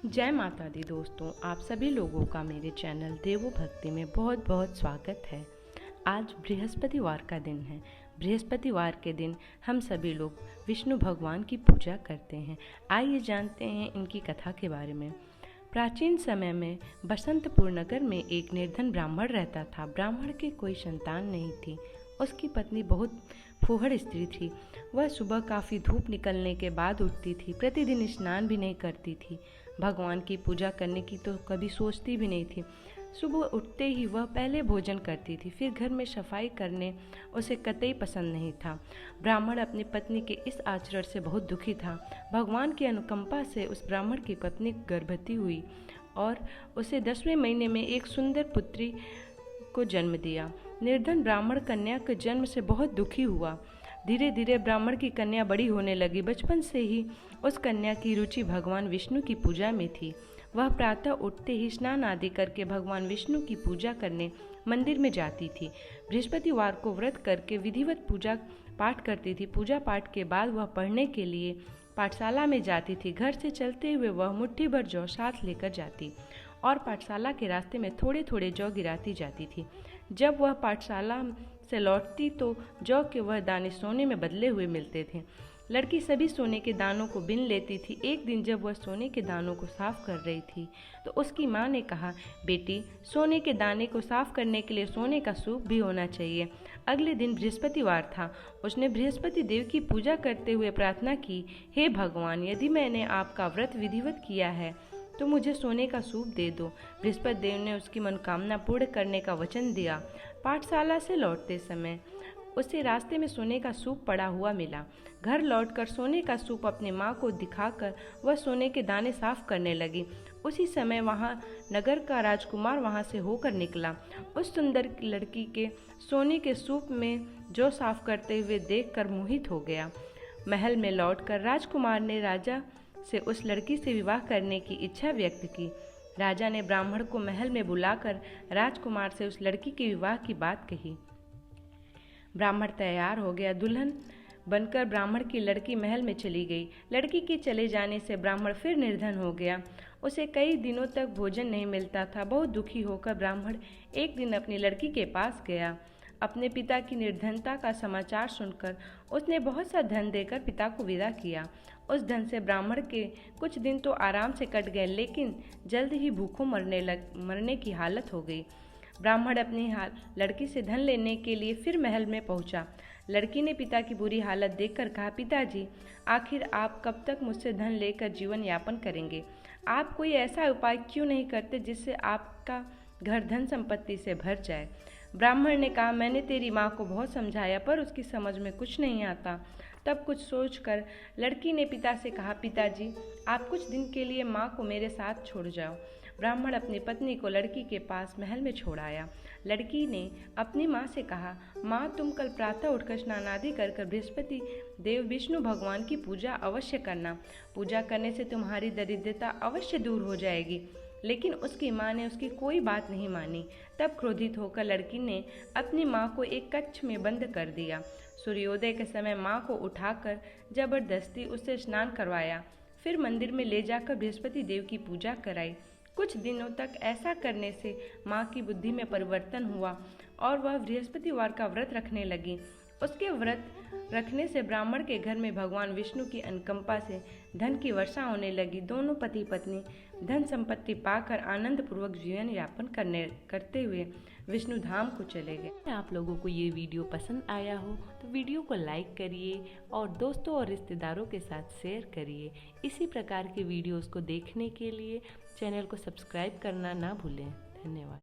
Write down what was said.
जय माता दी दोस्तों, आप सभी लोगों का मेरे चैनल देवो भक्ति में बहुत बहुत स्वागत है। आज बृहस्पतिवार का दिन है। बृहस्पतिवार के दिन हम सभी लोग विष्णु भगवान की पूजा करते हैं। आइए जानते हैं इनकी कथा के बारे में। प्राचीन समय में बसंतपुर नगर में एक निर्धन ब्राह्मण रहता था। ब्राह्मण के कोई संतान नहीं थी। उसकी पत्नी बहुत फूहड़ स्त्री थी। वह सुबह काफ़ी धूप निकलने के बाद उठती थी। प्रतिदिन स्नान भी नहीं करती थी। भगवान की पूजा करने की तो कभी सोचती भी नहीं थी। सुबह उठते ही वह पहले भोजन करती थी, फिर घर में सफाई करने उसे कतई पसंद नहीं था। ब्राह्मण अपनी पत्नी के इस आचरण से बहुत दुखी था। भगवान की अनुकंपा से उस ब्राह्मण की पत्नी गर्भवती हुई और उसे 10वें महीने में एक सुंदर पुत्री को जन्म दिया। निर्धन ब्राह्मण कन्या के जन्म से बहुत दुखी हुआ। धीरे धीरे ब्राह्मण की कन्या बड़ी होने लगी। बचपन से ही उस कन्या की रुचि भगवान विष्णु की पूजा में थी। वह प्रातः उठते ही स्नान आदि करके भगवान विष्णु की पूजा करने मंदिर में जाती थी। बृहस्पतिवार को व्रत करके विधिवत पूजा पाठ करती थी। पूजा पाठ के बाद वह पढ़ने के लिए पाठशाला में जाती थी। घर से चलते हुए वह मुट्ठी भर जौ साथ लेकर जाती और पाठशाला के रास्ते में थोड़े थोड़े जौ गिराती जाती थी। जब वह पाठशाला से लौटती तो जौ के वह दाने सोने में बदले हुए मिलते थे। लड़की सभी सोने के दानों को बीन लेती थी। एक दिन जब वह सोने के दानों को साफ कर रही थी तो उसकी माँ ने कहा, बेटी, सोने के दाने को साफ करने के लिए सोने का सूप भी होना चाहिए। अगले दिन बृहस्पतिवार था। उसने बृहस्पति देव की पूजा करते हुए प्रार्थना की, हे भगवान, यदि मैंने आपका व्रत विधिवत किया है तो मुझे सोने का सूप दे दो। बृहस्पति देव ने उसकी मनोकामना पूर्ण करने का वचन दिया। पाठशाला से लौटते समय उसे रास्ते में सोने का सूप पड़ा हुआ मिला। घर लौटकर सोने का सूप अपने माँ को दिखाकर वह सोने के दाने साफ करने लगी। उसी समय वहाँ नगर का राजकुमार वहाँ से होकर निकला। उस सुंदर लड़की के सोने के सूप में जौ साफ करते हुए देखकर मोहित हो गया। महल में लौटकर राजकुमार ने राजा से उस लड़की से विवाह करने की इच्छा व्यक्त की। राजा ने ब्राह्मण को महल में बुलाकर राजकुमार से उस लड़की के विवाह की बात कही। ब्राह्मण तैयार हो गया। दुल्हन बनकर ब्राह्मण की लड़की महल में चली गई। लड़की के चले जाने से ब्राह्मण फिर निर्धन हो गया। उसे कई दिनों तक भोजन नहीं मिलता था। बहुत दुखी होकर ब्राह्मण एक दिन अपनी लड़की के पास गया। अपने पिता की निर्धनता का समाचार सुनकर उसने बहुत सा धन देकर पिता को विदा किया। उस धन से ब्राह्मण के कुछ दिन तो आराम से कट गए, लेकिन जल्द ही भूखों मरने की हालत हो गई। ब्राह्मण अपनी लड़की से धन लेने के लिए फिर महल में पहुंचा। लड़की ने पिता की बुरी हालत देखकर कहा, पिताजी, आखिर आप कब तक मुझसे धन लेकर जीवन यापन करेंगे? आप कोई ऐसा उपाय क्यों नहीं करते जिससे आपका घर धन संपत्ति से भर जाए? ब्राह्मण ने कहा, मैंने तेरी माँ को बहुत समझाया पर उसकी समझ में कुछ नहीं आता। तब कुछ सोचकर लड़की ने पिता से कहा, पिताजी, आप कुछ दिन के लिए माँ को मेरे साथ छोड़ जाओ। ब्राह्मण अपनी पत्नी को लड़की के पास महल में छोड़ आया। लड़की ने अपनी माँ से कहा, माँ, तुम कल प्रातः उठकर स्नान आदि कर बृहस्पति देव विष्णु भगवान की पूजा अवश्य करना। पूजा करने से तुम्हारी दरिद्रता अवश्य दूर हो जाएगी। लेकिन उसकी माँ ने उसकी कोई बात नहीं मानी। तब क्रोधित होकर लड़की ने अपनी माँ को एक कक्ष में बंद कर दिया। सूर्योदय के समय माँ को उठाकर जबरदस्ती उससे स्नान करवाया। फिर मंदिर में ले जाकर बृहस्पति देव की पूजा कराई। कुछ दिनों तक ऐसा करने से माँ की बुद्धि में परिवर्तन हुआ और वह बृहस्पतिवार का व्रत रखने लगी। उसके व्रत रखने से ब्राह्मण के घर में भगवान विष्णु की अनुकंपा से धन की वर्षा होने लगी। दोनों पति पत्नी धन संपत्ति पाकर आनंद पूर्वक जीवन यापन करते हुए विष्णु धाम को चले गए। आप लोगों को ये वीडियो पसंद आया हो तो वीडियो को लाइक करिए और दोस्तों और रिश्तेदारों के साथ शेयर करिए। इसी प्रकार के वीडियोस को देखने के लिए चैनल को सब्सक्राइब करना ना भूलें। धन्यवाद।